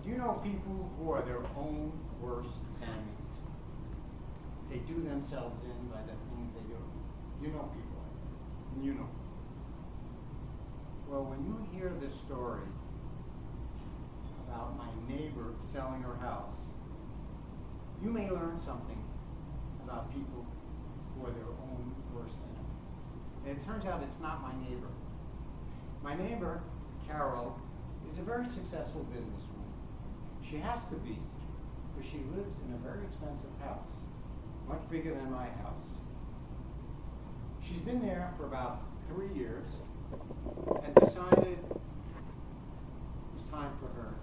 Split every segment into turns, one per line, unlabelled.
Do you know people who are their own worst enemies? They do themselves in by the things they do. You know people like that. And you know. Well, when you hear this story about my neighbor selling her house, you may learn something about people who are their own worst enemy. And it turns out it's not my neighbor. My neighbor, Carol, is a very successful businesswoman. She has to be, because she lives in a very expensive house, much bigger than my house. She's been there for about 3 years and decided it was time for her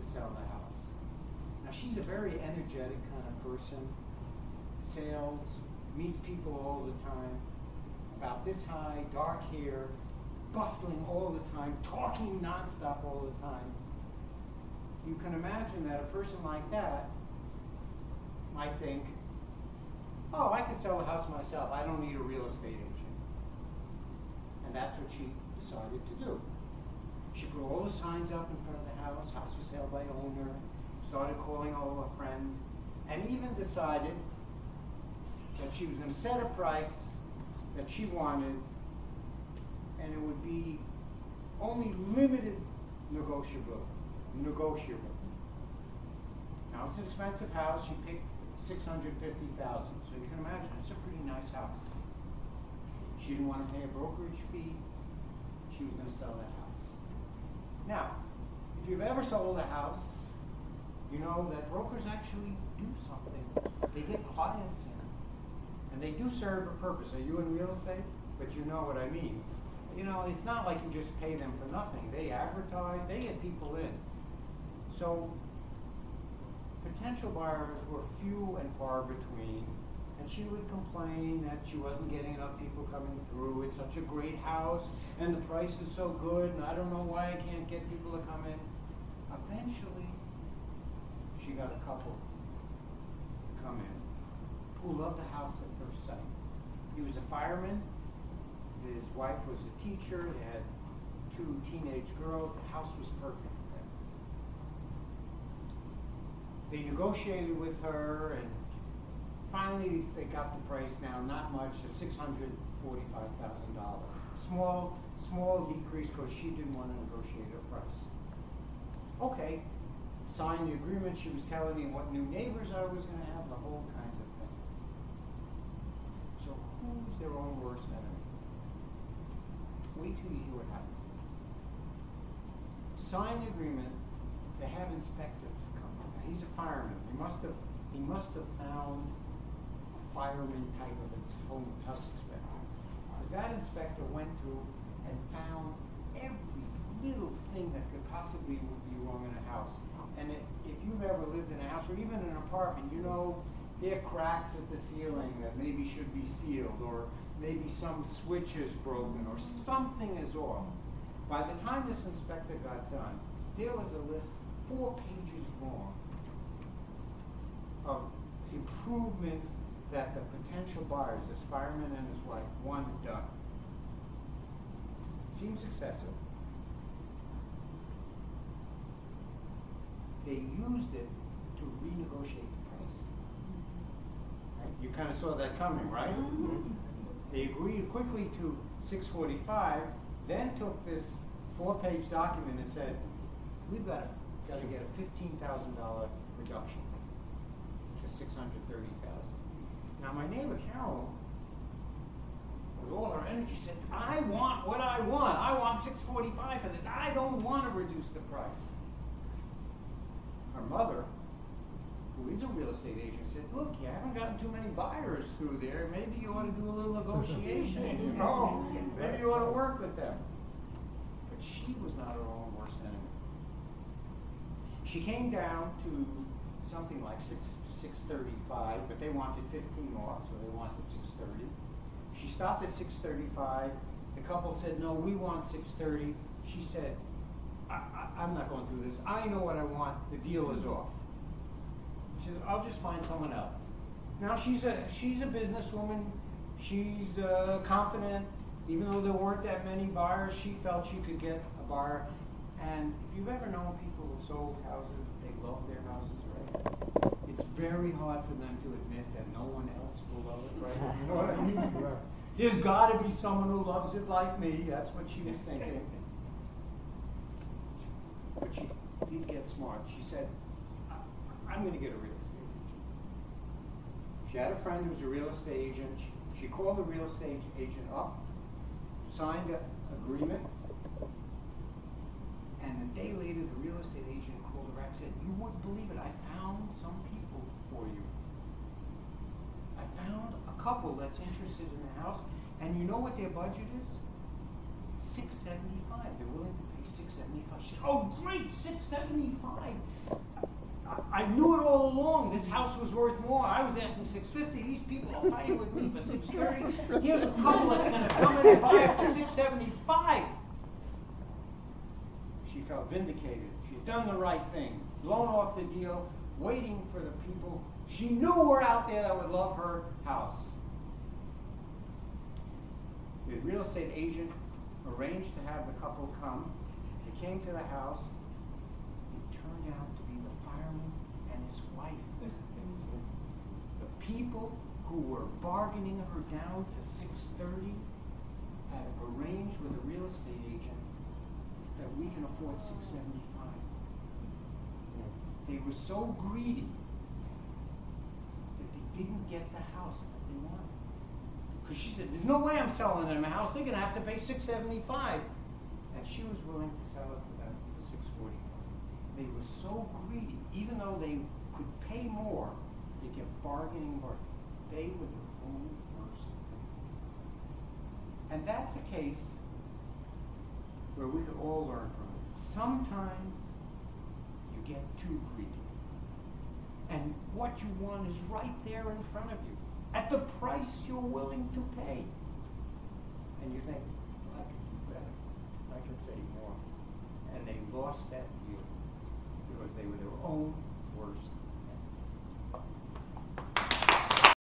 to sell the house. Now, she's a very energetic kind of person, sales, meets people all the time, about this high, dark hair, bustling all the time, talking nonstop all the time. You can imagine that a person like that might think, oh, I could sell a house myself. I don't need a real estate agent. And that's what she decided to do. She put all the signs up in front of the house for sale by owner, started calling all of her friends, and even decided that she was going to set a price that she wanted, and it would be only limited negotiable. Now, it's an expensive house. She picked $650,000, so you can imagine it's a pretty nice house. She didn't want to pay a brokerage fee. She was going to sell that house. Now, if you've ever sold a house, you know that brokers actually do something. They get clients in, and they do serve a purpose. Are you in real estate? But you know what I mean. You know, it's not like you just pay them for nothing. They advertise, they get people in. So, potential buyers were few and far between, and she would complain that she wasn't getting enough people coming through. It's such a great house, and the price is so good, and I don't know why I can't get people to come in. Eventually, she got a couple to come in who loved the house at first sight. He was a fireman. His wife was a teacher. They had 2 teenage girls. The house was perfect for them. They negotiated with her, and finally they got the price down, not much, to $645,000. Small decrease because she didn't want to negotiate her price. Okay, signed the agreement. She was telling me what new neighbors I was going to have, the whole kinds of thing. So who's their own worst enemy? Wait till you hear what happened. Signed the agreement to have inspectors come. Now, he's a fireman. He must have found a fireman type of house inspector. Because that inspector went through and found every little thing that could possibly be wrong in a house. And if you've ever lived in a house or even an apartment, you know there are cracks at the ceiling that maybe should be sealed, or maybe some switch is broken, or something is off. By the time this inspector got done, there was a list 4 pages long of improvements that the potential buyers, this fireman and his wife, wanted done. Seems excessive. They used it to renegotiate the price. Right? You kind of saw that coming, right? Mm-hmm. They agreed quickly to $645, then took this 4-page document and said, we've got to get a $15,000 reduction to $630,000. Now my neighbor Carol, with all her energy, said, I want what I want. I want $645 for this. I don't want to reduce the price. Her mother, who is a real estate agent, said, look, you haven't gotten too many buyers through there. Maybe you ought to do a little negotiation. You know, maybe you ought to work with them. But she was not her own worst enemy. She came down to something like $635, but they wanted 15 off, so they wanted $630. She stopped at $635. The couple said, no, we want $630. She said, I'm not going through this. I know what I want. The deal is off. She said, I'll just find someone else. Now she's a businesswoman. She's confident. Even though there weren't that many buyers, she felt she could get a buyer. And if you've ever known people who sold houses, they love their houses, right? It's very hard for them to admit that no one else will love it, right? You know what I mean? Right. There's got to be someone who loves it like me. That's what she was thinking. But she did get smart. She said, I'm going to get a real estate agent. She had a friend who's a real estate agent. She called the real estate agent up, signed an agreement, and a day later the real estate agent called her back and said, you wouldn't believe it, I found some people for you. I found a couple that's interested in the house, and you know what their budget is? $675. They're willing to pay $675. She said, oh great, $675. I knew it all along. This house was worth more. I was asking $650. These people are fighting with me for $630. Here's a couple that's going to come in and buy it for $675. She felt vindicated. She'd done the right thing. Blown off the deal, waiting for the people she knew were out there that would love her house. The real estate agent arranged to have the couple come. They came to the house. It turned out to be the fireman and his wife. The people who were bargaining her down to $630 had arranged with a real estate agent that we can afford $675. They were so greedy that they didn't get the house that they wanted. Because she said, there's no way I'm selling them a house. They're going to have to pay $675. And she was willing to sell it to them for $645. They were so greedy, even though they could pay more, they kept bargaining. They were their own worst enemy. And that's a case where we could all learn from it. Sometimes you get too greedy. And what you want is right there in front of you, at the price you're willing to pay. And you think, I can do better. I can save more. And they lost that deal because they were their own worst